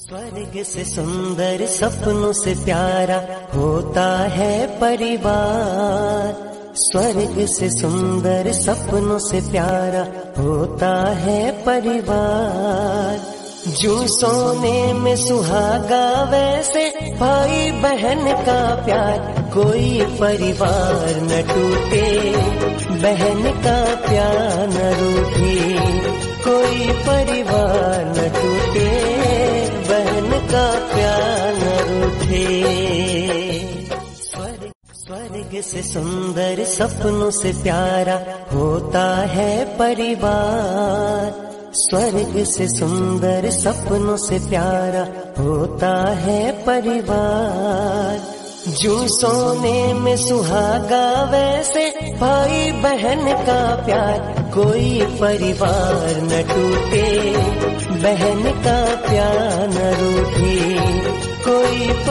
स्वर्ग से सुंदर सपनों से प्यारा होता है परिवार। स्वर्ग से सुंदर सपनों से प्यारा होता है परिवार। जो सोने में सुहागा वैसे भाई बहन का प्यार, कोई परिवार न टूटे, बहन का प्यार न रूठे। कोई परिवार न टूटे, बहन का प्यार न रूठे। स्वर्ग से सुंदर सपनों से प्यारा होता है परिवार। स्वर्ग से सुंदर सपनों से प्यारा होता है परिवार। जो सोने में सुहागा वैसे भाई बहन का प्यार, कोई परिवार न टूटे, बहन का प्यार न रूठे। कोई